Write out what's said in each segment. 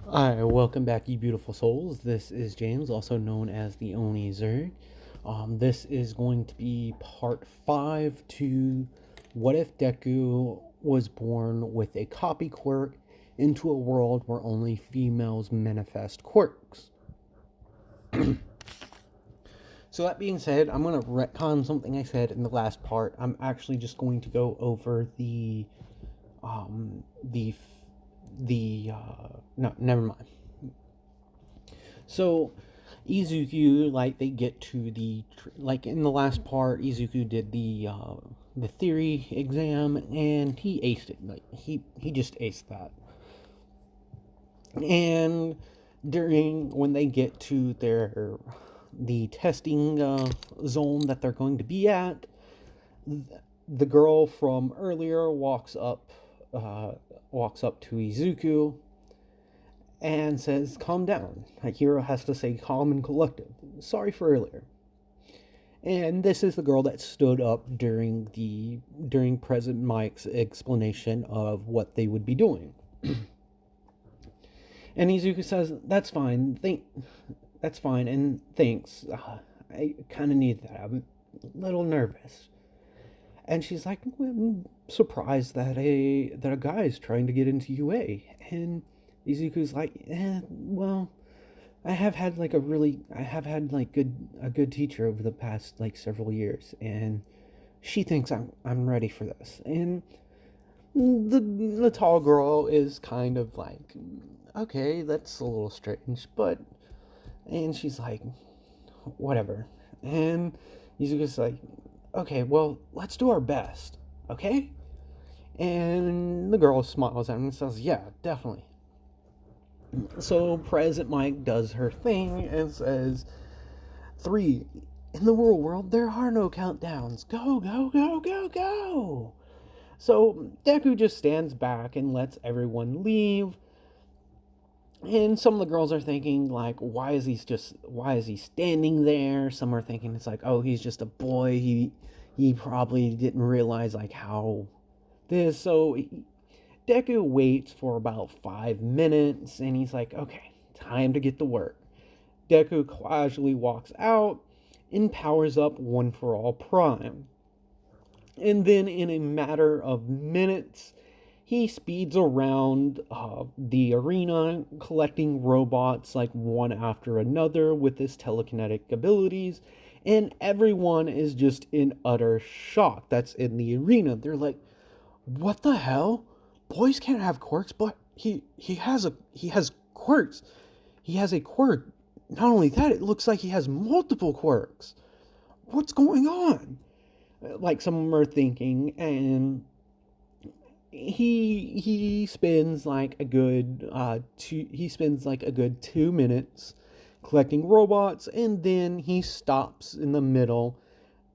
Alright, welcome back, you beautiful souls. This is James, also known as the Oni Zerg. This is going to be part 5 to what if Deku was born with a copy quirk into a world where only females manifest quirks. So that being said, I'm going to retcon something I said in the last part. I'm actually just going to go over um, the, no, never mind. So, Izuku, like, they get to like, in the last part, Izuku did the theory exam, and he aced it. Like, he just aced that. And when they get to the testing zone that they're going to be at, the girl from earlier walks up to Izuku and says, "Calm down." Hiro has to say, "Calm and collective. Sorry for earlier." And this is the girl that stood up during President Mike's explanation of what they would be doing. And Izuku says, That's fine, and thanks. I kind of need that. I'm a little nervous." And she's like, "Well, I'm surprised that a guy is trying to get into UA." And Izuku's like, well, I have had like a good teacher over the past like several years, and she thinks I'm ready for this." And the tall girl is kind of like, "Okay, that's a little strange," and she's like, "Whatever." And Izuku's like, "Okay, well, let's do our best, okay?" And the girl smiles at him and says, "Yeah, definitely." So President Mike does her thing and says, "Three, in the real world, there are no countdowns. Go, go, go, go, go." So Deku just stands back and lets everyone leave. And some of the girls are thinking, like, why is he standing there? Some are thinking it's like, oh, he's just a boy. He probably didn't realize like how this. So Deku waits for about 5 minutes, and he's like, "Okay, time to get to work." Deku casually walks out and powers up One for All Prime. And then, in a matter of minutes, he speeds around the arena, collecting robots like one after another with his telekinetic abilities. And everyone is just in utter shock that's in the arena. They're like, "What the hell? Boys can't have quirks, but he has quirks. He has a quirk. Not only that, it looks like he has multiple quirks. What's going on?" Like some of them are thinking, and he spends like a good 2 minutes collecting robots, and then he stops in the middle,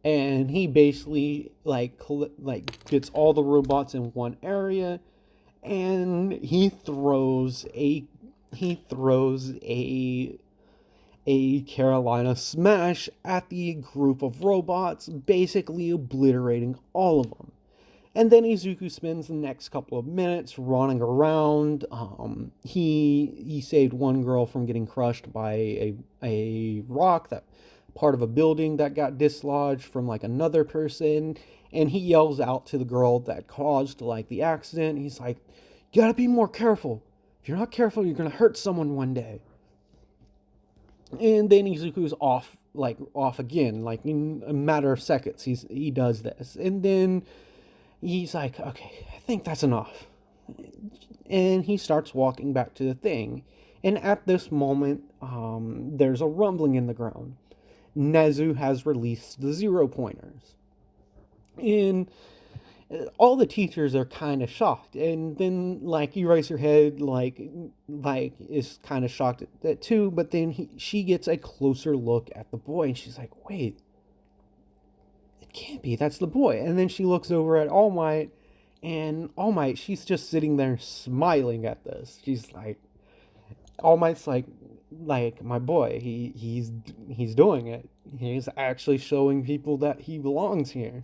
and he basically like gets all the robots in one area, and he throws a Carolina smash at the group of robots, basically obliterating all of them. And then Izuku spends the next couple of minutes running around. He saved one girl from getting crushed by a rock, that part of a building that got dislodged from like another person. And he yells out to the girl that caused like the accident. He's like, "You gotta be more careful. If you're not careful, you're gonna hurt someone one day." And then Izuku's off again, like in a matter of seconds. He does this, and then he's like, "Okay, I think that's enough." And he starts walking back to the thing. And at this moment, there's a rumbling in the ground. Nezu has released the 0 pointers. And all the teachers are kind of shocked. And then, like, you raise your head, is kind of shocked at that too. But then she gets a closer look at the boy, and she's like, "Wait, it can't be. That's the boy." And then she looks over at All Might, and All Might, she's just sitting there smiling at this. She's like, All Might's like my boy. He's doing it. He's actually showing people that he belongs here.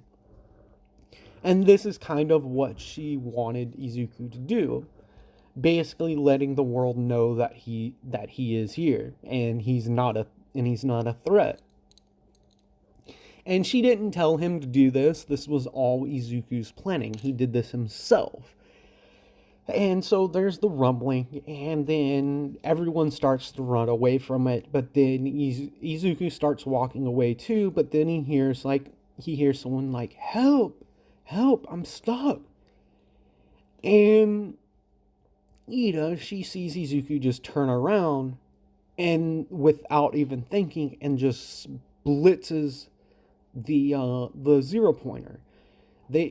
And this is kind of what she wanted Izuku to do. basically letting the world know that he is here and he's not a threat. And she didn't tell him to do this. This was all Izuku's planning. He did this himself. And so there's the rumbling, and then everyone starts to run away from it. But then Izuku starts walking away too. But then he hears someone like, "Help, help! I'm stuck." And Ida, she sees Izuku just turn around, and without even thinking, and just blitzes the 0 pointer.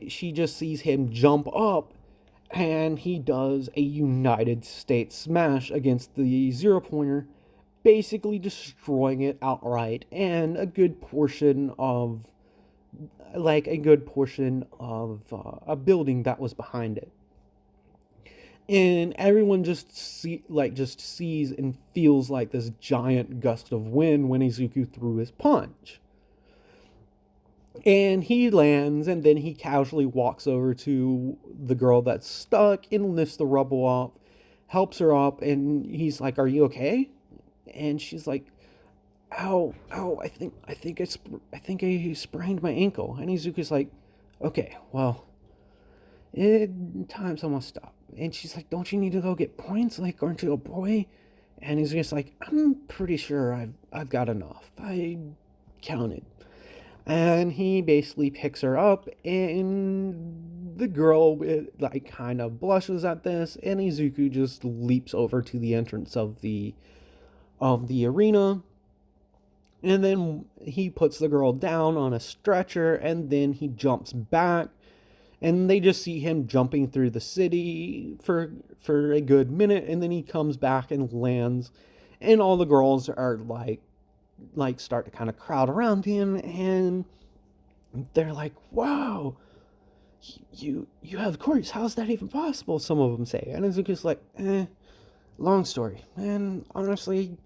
She just sees him jump up, and he does a United States smash against the 0 pointer, basically destroying it outright, and a good portion of a building that was behind it. And everyone just sees and feels like this giant gust of wind when Izuku threw his punch. And he lands, and then he casually walks over to the girl that's stuck and lifts the rubble up, helps her up, and he's like, "Are you okay?" And she's like, "Ow, ow! I think I sprained my ankle." And Izuku's like, "Okay, well, time's almost up." And she's like, "Don't you need to go get points? Like, aren't you a boy?" And he's just like, "I'm pretty sure I've got enough. I counted." And he basically picks her up, and the girl like kind of blushes at this, and Izuku just leaps over to the entrance of the arena, and then he puts the girl down on a stretcher, and then he jumps back, and they just see him jumping through the city for a good minute, and then he comes back and lands, and all the girls are like start to kind of crowd around him, and they're like, "Wow, you have quirks, how's that even possible?" Some of them say. And Izuku's like, long story, and honestly,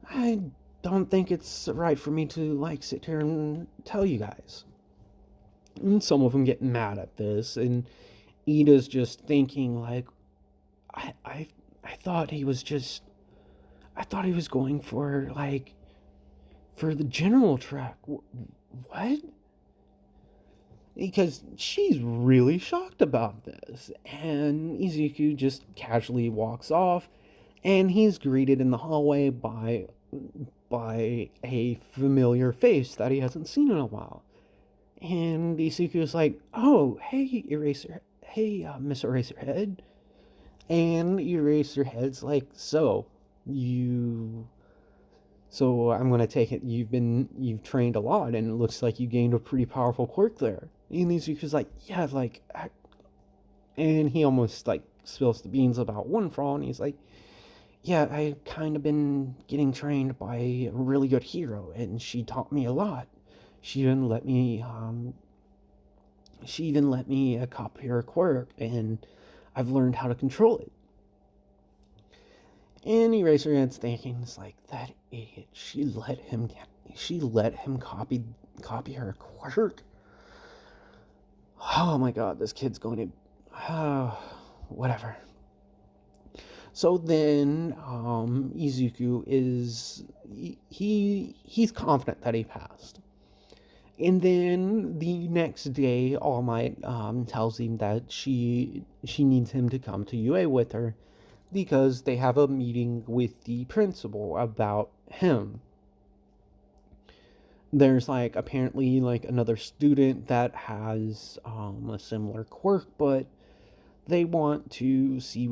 I don't think it's right for me to like sit here and tell you guys. And some of them get mad at this, and Ida's just thinking like, I thought he was just I thought he was going for the general track. What? Because she's really shocked about this. And Izuku just casually walks off, and he's greeted in the hallway by a familiar face that he hasn't seen in a while. And Izuku's like, "Oh, hey, Miss Eraserhead." And Eraserhead's like, So I'm gonna take it you've trained a lot, and it looks like you gained a pretty powerful quirk there." And Izuku's like, "Yeah, and he almost like spills the beans about one for all, and he's like, "Yeah, I've kind of been getting trained by a really good hero, and she taught me a lot. She even let me copy her quirk, and I've learned how to control it." And Eraserhead's thinking, it's like, that idiot. She let him copy her quirk. Oh my god, this kid's going to whatever. So then Izuku he's confident that he passed. And then the next day, All Might tells him that she needs him to come to UA with her, because they have a meeting with the principal about him. There's apparently another student that has a similar quirk, but they want to see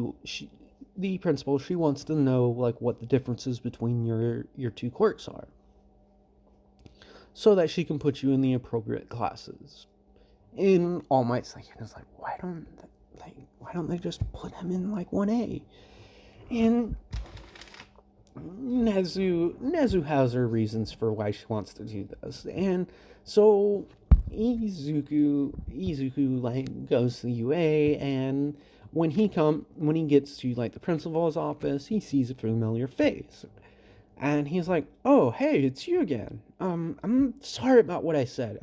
the principal. She wants to know what the differences between your two quirks are, so that she can put you in the appropriate classes. And All Might's thinking is why don't they just put him in 1A? And Nezu has her reasons for why she wants to do this. And so Izuku goes to the UA, and when he gets to the principal's office, he sees a familiar face. And he's like, "Oh, hey, it's you again. I'm sorry about what I said.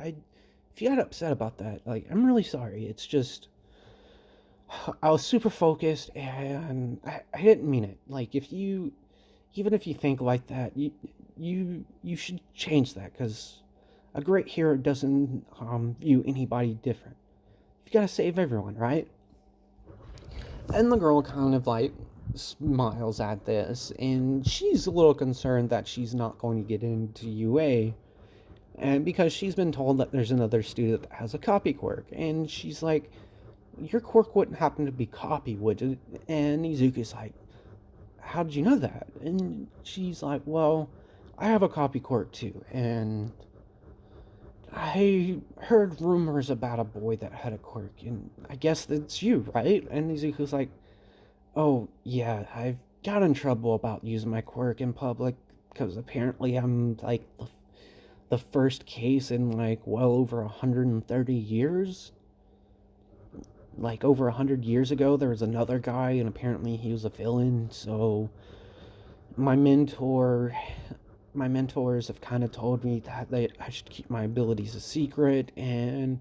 If you got upset about that, I'm really sorry. It's just I was super focused, and I didn't mean it. Like, even if you think like that, you should change that, because a great hero doesn't view anybody different. You gotta save everyone, right? And the girl kind of like smiles at this, and she's a little concerned that she's not going to get into UA, and because she's been told that there's another student that has a copy quirk, and she's like, your quirk wouldn't happen to be copy, would it? And Izuku's like, how did you know that? And she's like, well, I have a copy quirk too, and I heard rumors about a boy that had a quirk, and I guess that's you, right? And Izuku's like, oh, yeah, I've got in trouble about using my quirk in public, because apparently I'm like the first case in like well over 130 years. Like over 100 years ago, there was another guy, and apparently he was a villain. So my mentor, my mentors have kind of told me that I should keep my abilities a secret. And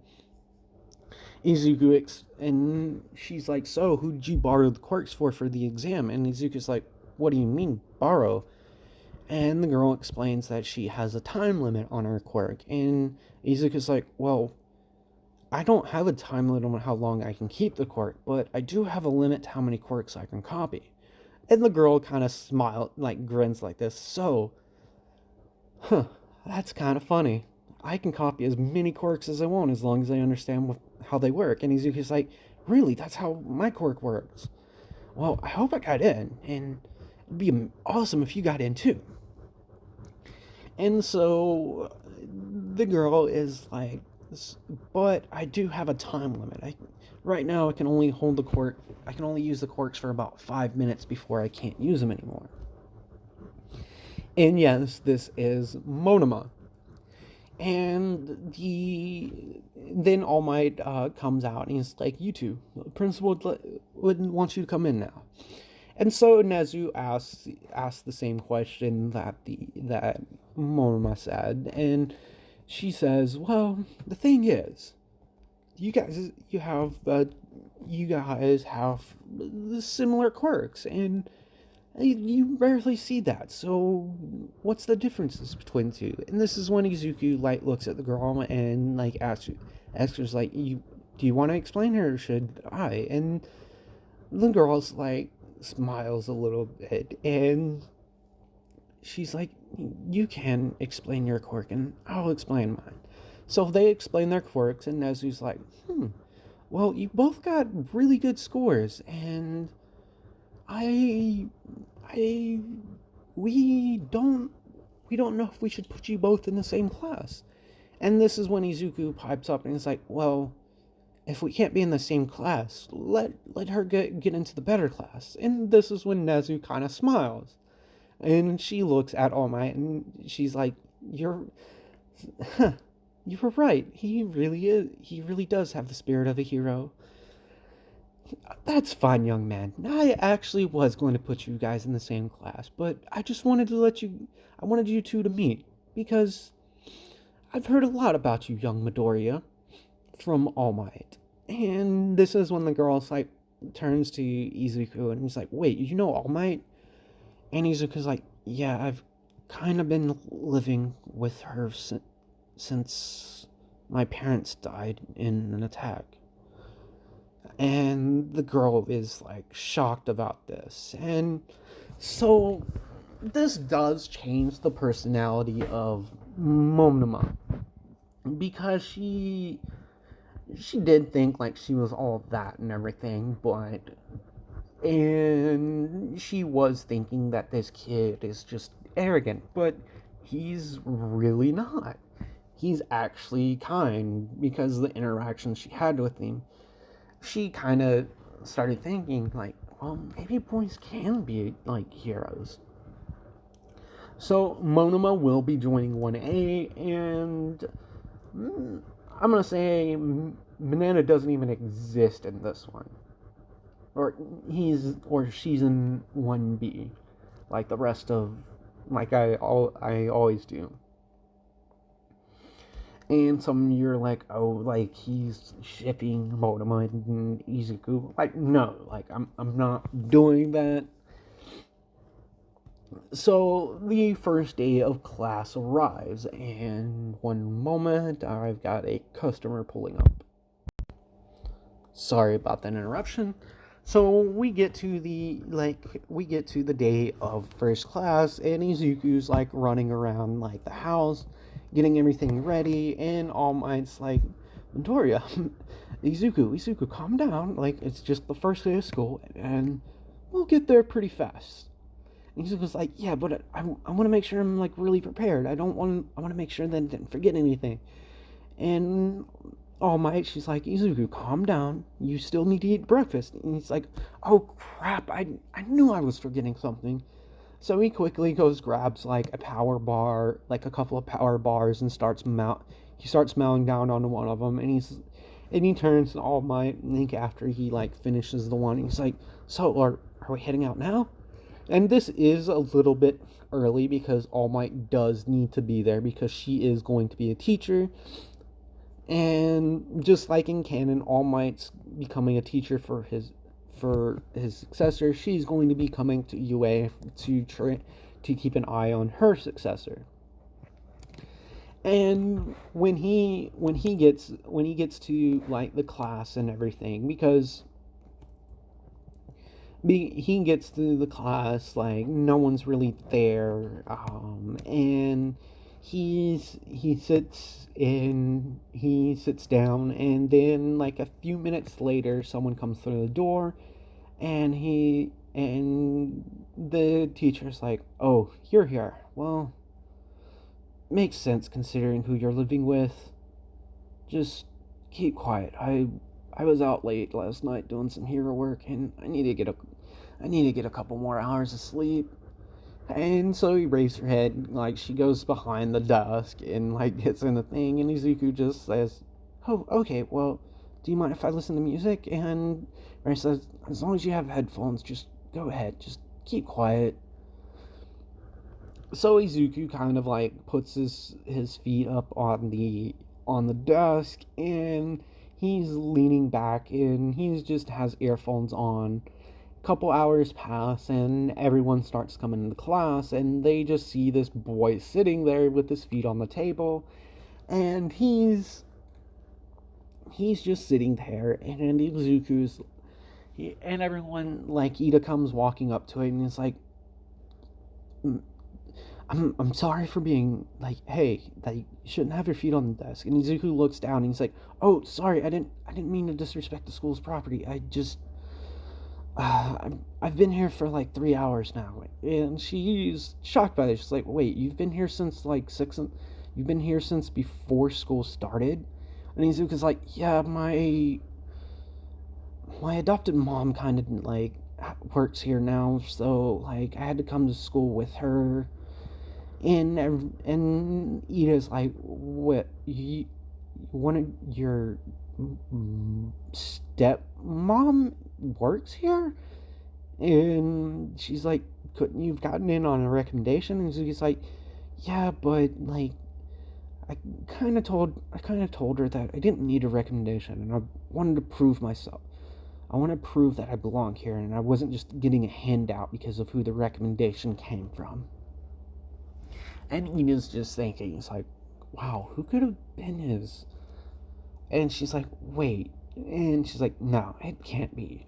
and she's like, so who did you borrow the quirks for the exam? And Izuku's like, what do you mean borrow? And the girl explains that she has a time limit on her quirk, and Izuku's like, well, I don't have a time limit on how long I can keep the quirk, but I do have a limit to how many quirks I can copy. And the girl kind of smiles, like grins like this. So, huh, that's kind of funny. I can copy as many quirks as I want as long as I understand how they work. And Izuki's like, really? That's how my quirk works. Well, I hope I got in, and it'd be awesome if you got in too. And so the girl is like, but I do have a time limit. Right now I can only hold the quirk. I can only use the quirks for about 5 minutes before I can't use them anymore. And yes, this is Monoma. And then All Might comes out, and he's like, you two, the principal would want you to come in now. And so Nezu asks the same question that Monoma said, and she says, well, the thing is, you guys have similar quirks, and you rarely see that. So what's the differences between the two? And this is when Izuku like looks at the girl and like asks her like, do you want to explain, or should I? And the girl's like smiles a little bit, and she's like, you can explain your quirk and I'll explain mine. So they explain their quirks, and Nezu's like, well, you both got really good scores, and I I we don't know if we should put you both in the same class. And this is when Izuku pipes up and he's like, well, if we can't be in the same class, let her get into the better class. And this is when Nezu kind of smiles. And she looks at All Might and she's like, you're you were right. He really does have the spirit of a hero. That's fine, young man. I actually was going to put you guys in the same class, but I just wanted I wanted you two to meet, because I've heard a lot about you, young Midoriya, from All Might. And this is when the girl like turns to Izuku and he's like, wait, you know All Might? And Izuku's like, yeah, I've kind of been living with her since my parents died in an attack. And the girl is like shocked about this. And so this does change the personality of Monoma, because she did think like she was all that and everything, and she was thinking that this kid is just arrogant, but he's really not. He's actually kind, because of the interactions she had with him. She kind of started thinking like, well, maybe boys can be like heroes. So Monoma will be joining 1A, and I'm gonna say Banana doesn't even exist in this one, or she's in 1B, like the rest of, like I always do. And some of you are like, oh, like he's shipping Motomite and Izuku. Like, no, like I'm not doing that. So the first day of class arrives, and one moment I've got a customer pulling up. Sorry about that interruption. So we get to the day of first class, and Izuku's like running around like the house, getting everything ready, and All Might's like, Midoriya, Izuku, calm down. Like, it's just the first day of school, and we'll get there pretty fast. And Izuku's like, yeah, but I want to make sure I'm like really prepared. I want to make sure that I didn't forget anything. And All Might, she's like, Izuku, calm down. You still need to eat breakfast. And he's like, oh crap, I knew I was forgetting something. So he quickly goes, grabs like a power bar, like a couple of power bars, and he starts mowing down onto one of them, and he turns to All Might, and think after he like finishes the one, he's like, so are we heading out now? And this is a little bit early because All Might does need to be there because she is going to be a teacher. And just like in canon, All Might's becoming a teacher for his successor. She's going to be coming to UA to keep an eye on her successor. And when he gets to like the class and everything, because he gets to the class like no one's really there, and he sits down, and then like a few minutes later someone comes through the door, and the teacher's like, oh, you're here. Well, makes sense considering who you're living with. Just keep quiet. I was out late last night doing some hero work, and I need to get a couple more hours of sleep. And so he raises her head, like she goes behind the desk and like gets in the thing, and Izuku just says, oh, okay, well, do you mind if I listen to music? And Ray says, as long as you have headphones, just go ahead, just keep quiet. So Izuku kind of like puts his feet up on the desk, and he's leaning back, and he just has earphones on. Couple hours pass, and everyone starts coming into class, and they just see this boy sitting there with his feet on the table, and he's just sitting there, and and everyone, like Ida comes walking up to him, and he's like, I'm sorry for being like, hey, that you shouldn't have your feet on the desk. And Izuku looks down, and he's like, oh, sorry, I didn't mean to disrespect the school's property. I just I've been here for like 3 hours now. And she's shocked by this. She's like, wait, you've been here since like you've been here since before school started? And Izuku's like, yeah, my adopted mom kind of like works here now, so like I had to come to school with her. And Ida's like, what, one of your stepmom works here? And she's like, couldn't you've gotten in on a recommendation? And he's like, yeah, but like I kind of told her that I didn't need a recommendation, and I wanted to prove myself. I want to prove that I belong here, and I wasn't just getting a handout because of who the recommendation came from. And Ina's just thinking, it's like, wow, who could have been his? And she's like, wait. And she's like, no, it can't be.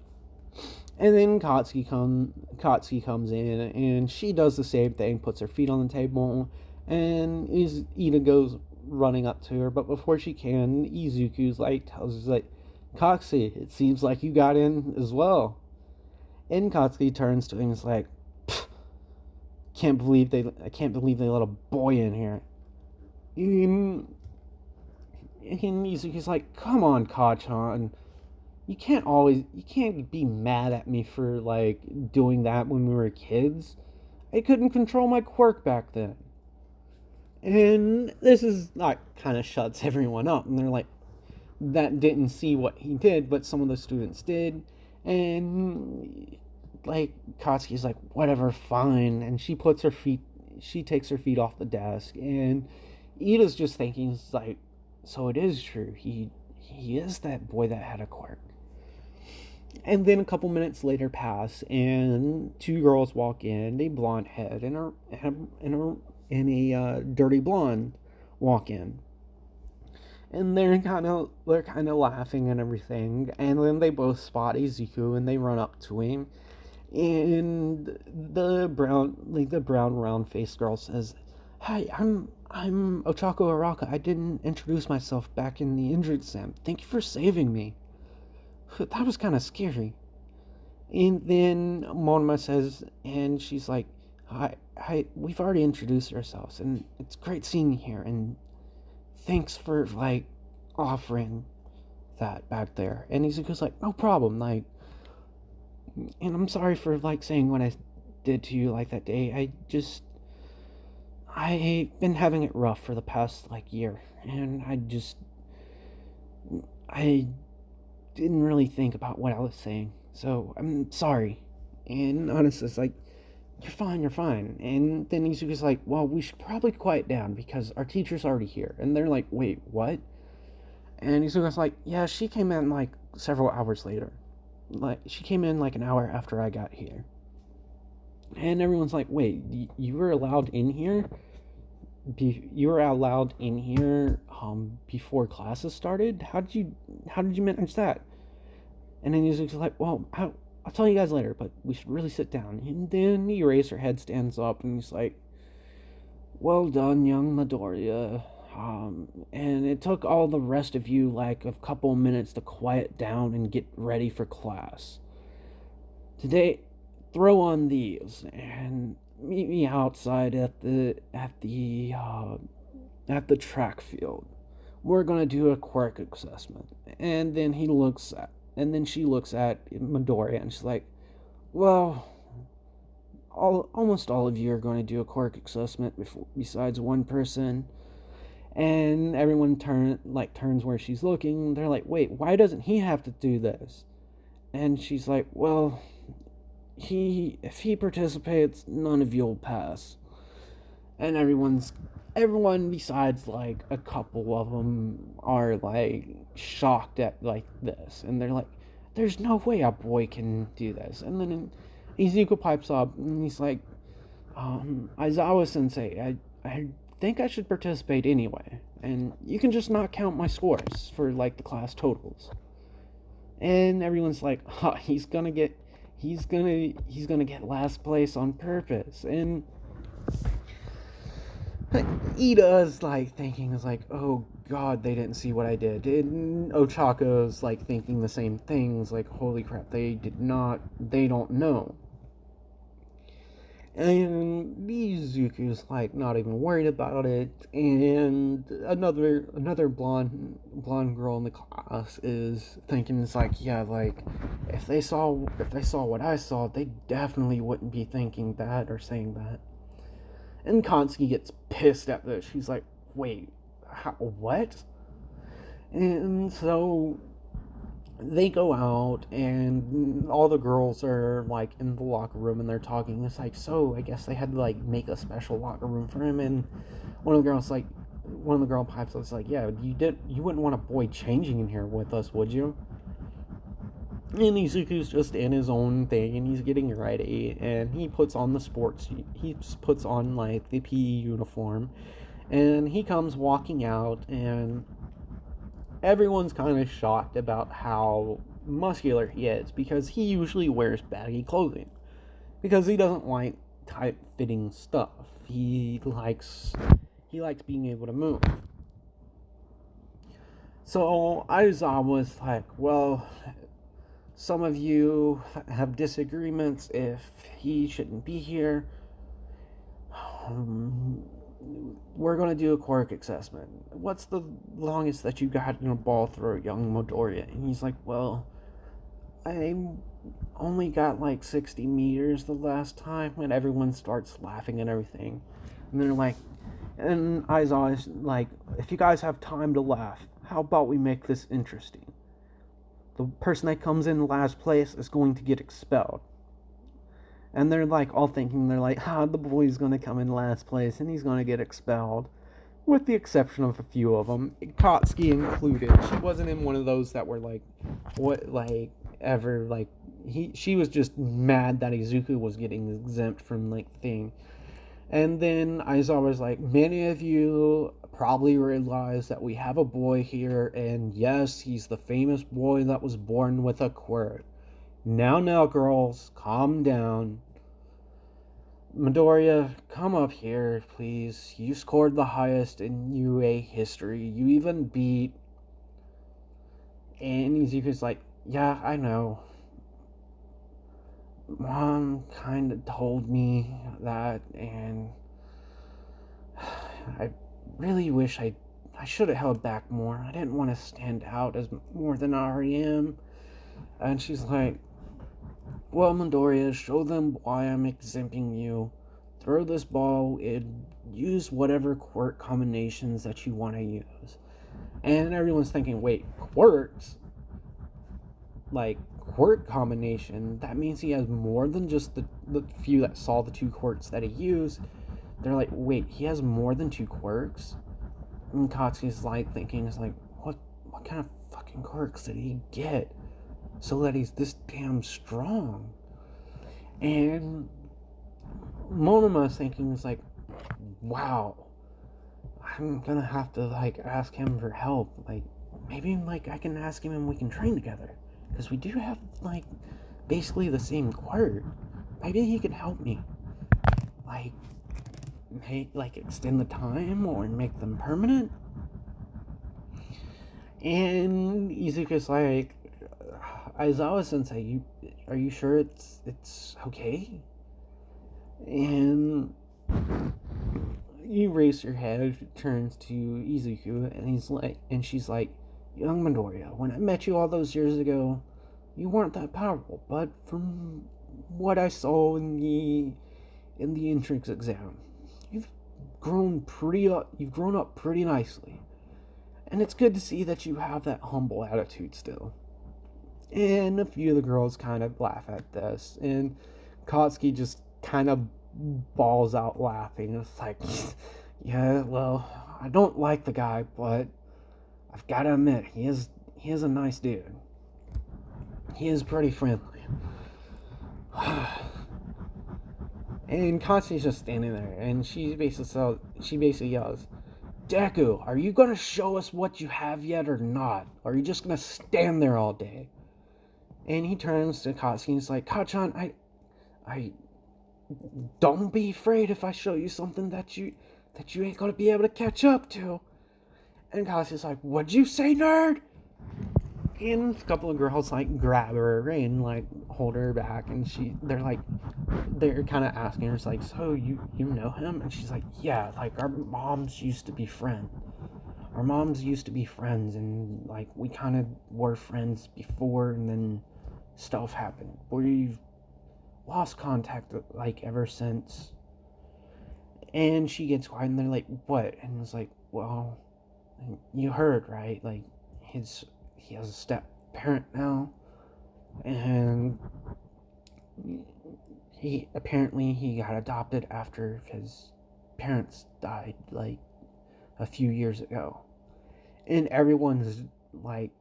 And then Katsuki comes in, and she does the same thing, puts her feet on the table, and Ina goes running up to her, but before she can, Izuku's like, tells her, like, Katsuki, it seems like you got in as well. And Katsuki turns to him and is like, I can't believe they let a boy in here. And Izuku's like, come on, Kachan. You can't be mad at me for, like, doing that when we were kids. I couldn't control my quirk back then. And this is, like, kind of shuts everyone up. And they're like, that didn't see what he did, but some of the students did. And like Katsuki's like, whatever, fine. And she takes her feet off the desk, and Ida's just thinking, it's like, So it is true. He is that boy that had a quirk. And then a couple minutes later pass, and two girls walk in. A blonde head and a dirty blonde walk in, and they're kind of laughing and everything. And then they both spot Izuku, and they run up to him. And the brown round faced girl says, "Hi, I'm Ochako Araka. I didn't introduce myself back in the injured exam. Thank you for saving me. That was kind of scary." And then Monma says, and she's like, "Hi, we've already introduced ourselves, and it's great seeing you here, and thanks for, like, offering that back there." And Izuku's like, "No problem, like, and I'm sorry for, like, saying what I did to you, like, that day. I've been having it rough for the past, like, year, and I didn't really think about what I was saying, so I'm sorry." And Anasta's like, you're fine. And then Izuku's like, "Well, we should probably quiet down because our teacher's already here." And they're like, "Wait, what?" And Izuku's like, "Yeah, she came in like several hours later. Like, she came in like an hour after I got here." And everyone's like, "Wait, you were allowed in here? You were allowed in here before classes started? How did you manage that?" And then Izuku's like, "Well, I'll tell you guys later, but we should really sit down." And then Eraserhead stands up and he's like, "Well done, young Midoriya. And it took all the rest of you like a couple minutes to quiet down and get ready for class. Today, throw on these and meet me outside at the track field. We're gonna do a quirk assessment." And then she looks at Midoriya and she's like, "Well, almost all of you are going to do a quirk assessment besides one person." And everyone turns where she's looking. They're like, "Wait, why doesn't he have to do this?" And she's like, "Well, if he participates, none of you'll pass." And everyone besides like a couple of them are like shocked at like this, and they're like, "There's no way a boy can do this." And then Izuku pipes up and he's like, "Aizawa sensei, I think I should participate anyway, and you can just not count my scores for like the class totals." And everyone's like, "Huh, he's gonna get last place on purpose." And Ida's like thinking, is like, "Oh god, they didn't see what I did." And Ochako's like thinking the same things, like, "Holy crap, they don't know." And Mizuku's like not even worried about it. And another blonde girl in the class is thinking, it's like, "Yeah, like if they saw what I saw, they definitely wouldn't be thinking that or saying that." And Konski gets pissed at this. She's like, "Wait, what?" And so they go out, and all the girls are like in the locker room, and they're talking. It's like, so I guess they had to like make a special locker room for him. And one of the girl pipes up, it's like, "Yeah, you wouldn't want a boy changing in here with us, would you?" And Izuku's just in his own thing, and he's getting ready, and he puts on like the PE uniform, and he comes walking out, and everyone's kind of shocked about how muscular he is, because he usually wears baggy clothing because he doesn't like tight fitting stuff. He likes being able to move. So Aizawa's like, "Well, some of you have disagreements if he shouldn't be here. We're going to do a quirk assessment. What's the longest that you got in a ball throw, young Midoriya?" And he's like, "Well, I only got like 60 meters the last time." And everyone starts laughing and everything. And they're like, and Aizawa's like, "If you guys have time to laugh, how about we make this interesting? The person that comes in last place is going to get expelled." And they're like all thinking, they're like, the boy's going to come in last place and he's going to get expelled. with the exception of a few of them, Kotsky included. She wasn't in one of those that were like, what, like, ever, like, she was just mad that Izuku was getting exempt from, like, thing. And then Aizawa was like, many of you probably realize that we have a boy here, and yes, he's the famous boy that was born with a quirk. Now, girls, calm down. Midoriya, come up here, please. You scored the highest in UA history. You even beat... And Izuku's like, yeah, I know. Mom kind of told me that, and I really wish I should have held back more. I didn't want to stand out as more than I already am. And she's like, well, Midoriya, show them why I'm exempting you. Throw this ball and use whatever quirk combinations that you want to use. And everyone's thinking, wait, quirks? Like, quirk combination? That means he has more than just the few that saw the 2 quirks that he used. They're like, wait, he has more than 2 quirks? And Katsu's like thinking, is like, what kind of fucking quirks did he get so that he's this damn strong? And Monoma's thinking, is like, wow, I'm gonna have to, like, ask him for help. Like, maybe, like, I can ask him and we can train together. Because we do have, like, basically the same quirk. Maybe he can help me. Like, extend the time or make them permanent. And Izuku's like, Aizawa Sensei, are you sure it's okay? And you raise your head, turns to Izuku, and she's like, young Midoriya, when I met you all those years ago, you weren't that powerful, but from what I saw in the entrance exam, you've grown up pretty nicely. And it's good to see that you have that humble attitude still. And a few of the girls kind of laugh at this, and Kotsky just kind of balls out laughing. It's like, yeah, well, I don't like the guy, but I've got to admit, he is a nice dude. He is pretty friendly. And Katsu's just standing there, and she basically yells, Deku, are you gonna show us what you have yet or not? Or are you just gonna stand there all day? And he turns to Katsuki and he's like, Kachan, I don't be afraid if I show you something that you ain't gonna be able to catch up to. And Katsuki's like, what'd you say, nerd? And a couple of girls like grab her and like hold her back, and they're kind of asking her, it's like, so you know him? And she's like, yeah, like our moms used to be friends. And like we kind of were friends before, and then stuff happened. We've lost contact like ever since. And she gets quiet, and they're like, what? And it's like, well, you heard, right? Like he has a step parent now, and he got adopted after his parents died like a few years ago. And everyone's like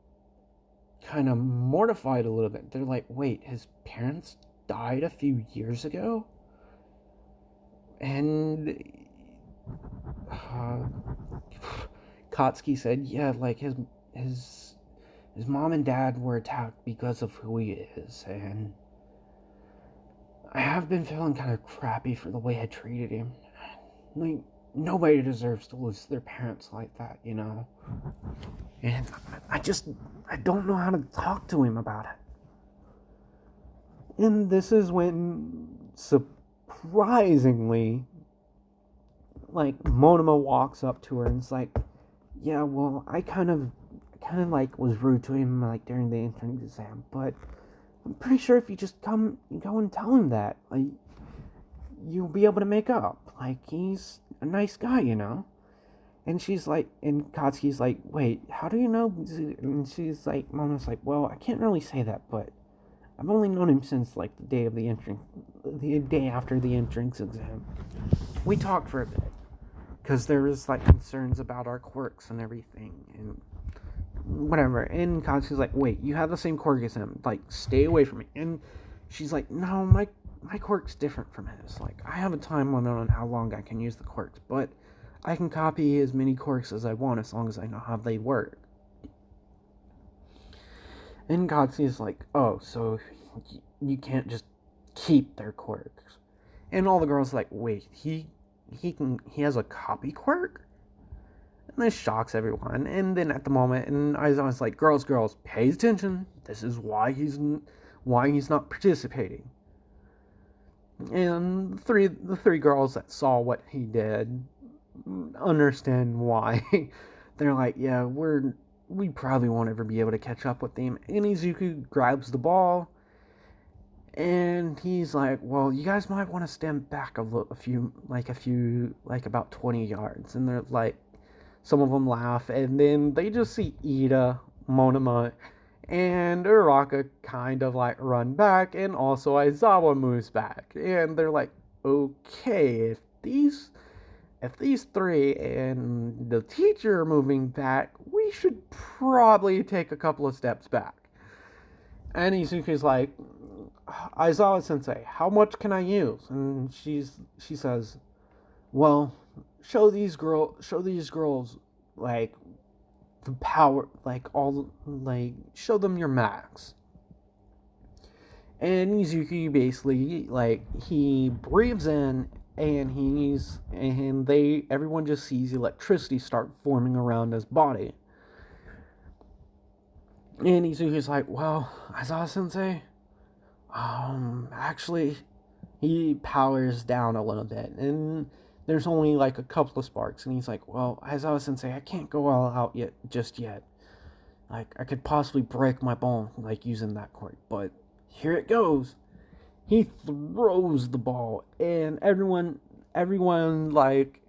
kind of mortified a little bit. They're like, wait, his parents died a few years ago? And Katsuki said, yeah, like his mom and dad were attacked because of who he is, and I have been feeling kind of crappy for the way I treated him. Like, nobody deserves to lose their parents like that, you know? And I don't know how to talk to him about it. And this is when, surprisingly, like, Monoma walks up to her and is like, yeah, well, I kind of like was rude to him like during the entrance exam, but I'm pretty sure if you just go and tell him that, like, you'll be able to make up. Like, he's a nice guy, you know? And she's like, and Katsuki's like, wait, how do you know? And she's like, Mono's like, well, I can't really say that, but I've only known him since like the day after the entrance exam. We talked for a bit. because there was like concerns about our quirks and everything and whatever. And Katsu's like, wait, you have the same quirk as him. Like, stay away from me. And she's like, no, my quirk's different from his. Like, I have a time limit on how long I can use the quirks, but I can copy as many quirks as I want as long as I know how they work. And Katsu's like, oh, so you can't just keep their quirks. And all the girls are like, wait, he has a copy quirk? And this shocks everyone. And then at the moment, and I was like, girls, pay attention. This is why he's not participating. And the three girls that saw what he did understand why. They're like, yeah, we probably won't ever be able to catch up with him. And Izuku grabs the ball, and he's like, well, you guys might want to stand back a few, about 20 yards. And they're like, some of them laugh, and then they just see Ida, Monoma, and Uraka kind of like run back, and also Aizawa moves back. And they're like, okay, if these three and the teacher are moving back, we should probably take a couple of steps back. And Izuku's like, Aizawa sensei, how much can I use? And she says, well, show these girls like the power, show them your max. And Izuku basically, like, he breathes in, and everyone just sees electricity start forming around his body. And Izuku's like, well, Aizawa sensei, actually, he powers down a little bit, and there's only like a couple of sparks, and he's like, well, Aizawa sensei, I can't go all out just yet. Like, I could possibly break my bone, like, using that quirk, but here it goes. He throws the ball, and everyone, like,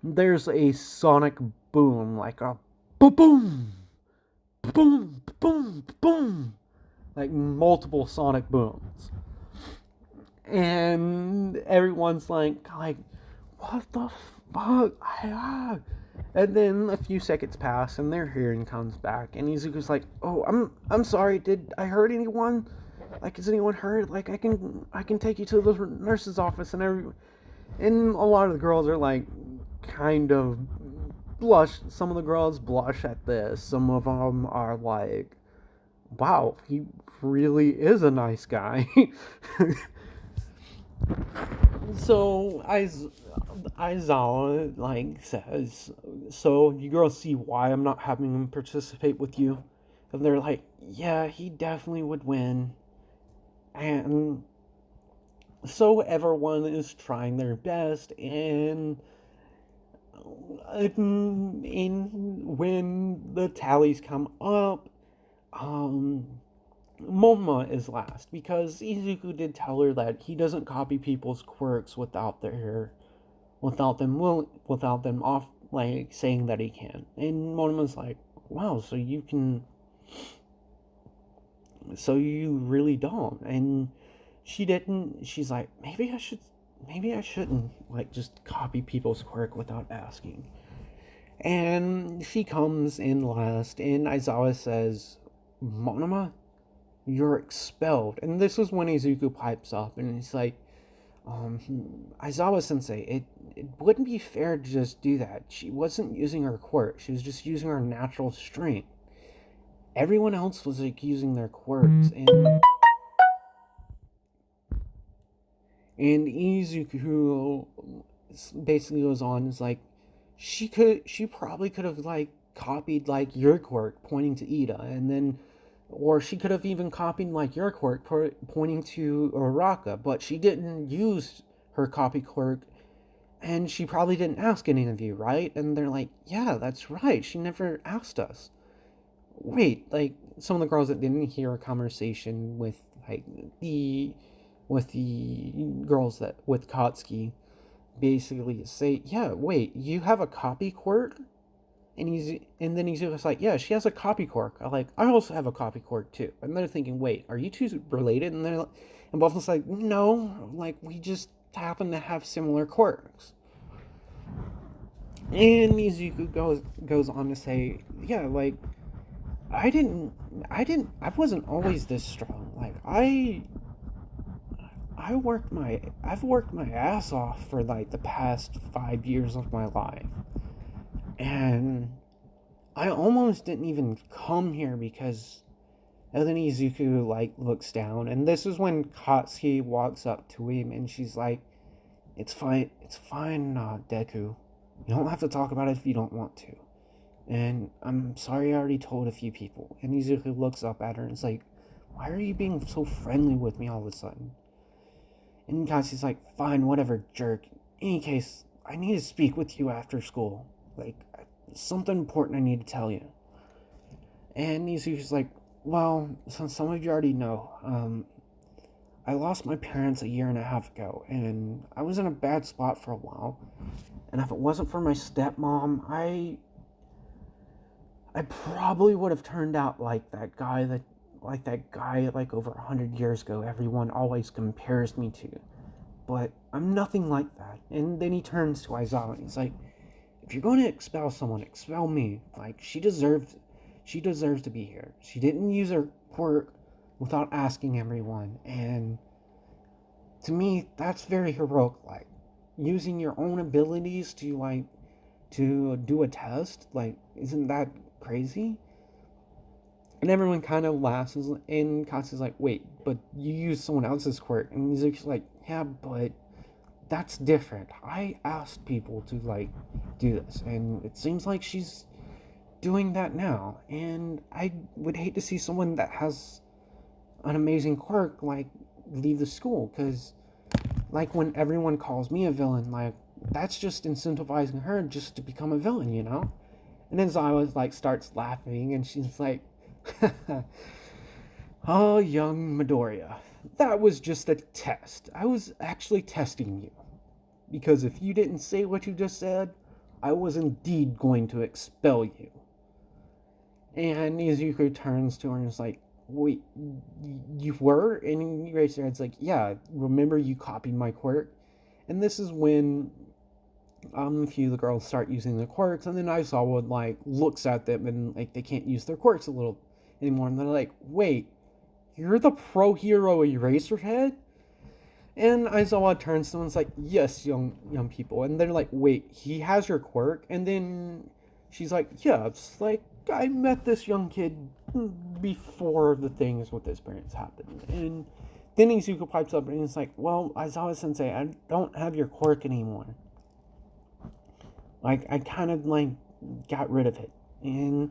there's a sonic boom, like a boom, boom, boom, boom, like multiple sonic booms. And everyone's like, what the fuck? And then a few seconds pass, and their hearing comes back, and Izuku's like, oh, I'm sorry, did I hurt anyone? Like, is anyone hurt? Like, I can take you to the nurse's office. And a lot of the girls are like, kind of blush. Some of the girls blush at this. Some of them are like, wow, he really is a nice guy. So Aizawa like says, so you girls see why I'm not having him participate with you? And they're like, yeah, he definitely would win. And so everyone is trying their best, and when the tallies come up, Momma is last, because Izuku did tell her that he doesn't copy people's quirks without them off, like, saying that he can. And Momma's like, wow, so you really don't. And she's like, maybe I shouldn't, like, just copy people's quirk without asking. And she comes in last, and Aizawa says, Monoma, you're expelled. And this is when Izuku pipes up, and he's like, Aizawa sensei, it wouldn't be fair to just do that. She wasn't using her quirk, she was just using her natural strength. Everyone else was, like, using their quirks, and Izuku basically goes on, is like, she probably could have, like, copied, like, your quirk, pointing to Ida, and then, or she could have even copied, like, your quirk, pointing to Uraka, but she didn't use her copy quirk, and she probably didn't ask any of you, right? And they're like, yeah, that's right, she never asked us. Wait, like, some of the girls that didn't hear a conversation with, like, the girls with Katsuki basically say, yeah, wait, you have a copy quirk? And then he's just like, yeah, she has a copy quirk. I also have a copy quirk too. And they're thinking, wait, are you two related? And both of us like, no, like, we just happen to have similar quirks. And Mizuku goes on to say, yeah, like I wasn't always this strong. Like I've worked my ass off for like the past 5 years of my life, and I almost didn't even come here because. And then Izuku like looks down, and this is when Katsuki walks up to him, and she's like, it's fine, Deku. You don't have to talk about it if you don't want to. And I'm sorry I already told a few people. And Izuku looks up at her and is like, why are you being so friendly with me all of a sudden? And Katsuki's like, fine, whatever, jerk. In any case, I need to speak with you after school. Like, something important I need to tell you. And Izuku's like, well, since some of you already know, I lost my parents a year and a half ago, and I was in a bad spot for a while. And if it wasn't for my stepmom, I probably would have turned out like that guy like over 100 years ago. Everyone always compares me to, but I'm nothing like that. And then he turns to Aizawa and he's like, if you're going to expel someone, expel me. Like she deserves to be here. She didn't use her quirk without asking everyone, and to me, that's very heroic. Like using your own abilities to do a test. Like, isn't that crazy? And everyone kind of laughs, and Katsu's like, wait, but you used someone else's quirk. And Mizuki's like, yeah, but that's different. I asked people to, like, do this, and it seems like she's doing that now. And I would hate to see someone that has an amazing quirk, like, leave the school, because, like, when everyone calls me a villain, like, that's just incentivizing her just to become a villain, you know? And then Zyla, like, starts laughing, and she's like, oh, young Midoriya, that was just a test. I was actually testing you. Because if you didn't say what you just said, I was indeed going to expel you. And Izuku turns to her and is like, wait, you were? And he raises her head, it's like, yeah, remember you copied my quirk? And this is when a few of the girls start using their quirks, and then Aizawa like looks at them and like they can't use their quirks a little anymore, and they're like, wait, you're the pro hero Eraserhead? And Aizawa turns to them and is like, yes, young people. And they're like, wait, he has your quirk? And then she's like, yeah, it's like I met this young kid before the things with his parents happened. And then Izuku pipes up and he's like, well, Aizawa sensei, I don't have your quirk anymore. Like, I kind of like got rid of it. And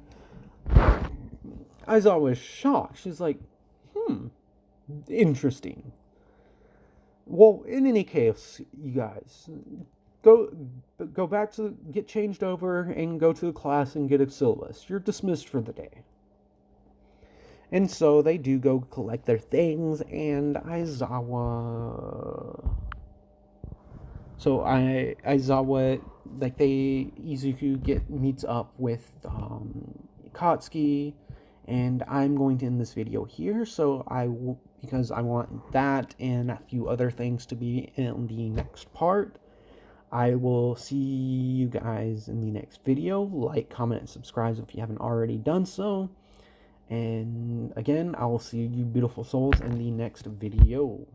Aizawa was shocked. She's like, interesting. Well, in any case, you guys, go go back to get changed over and go to the class and get a syllabus. You're dismissed for the day. And so they do go collect their things, and Aizawa, like Izuku meets up with Katsuki, and I'm going to end this video here. So because I want that and a few other things to be in the next part. I will see you guys in the next video. Like, comment, and subscribe if you haven't already done so. And again, I will see you beautiful souls in the next video.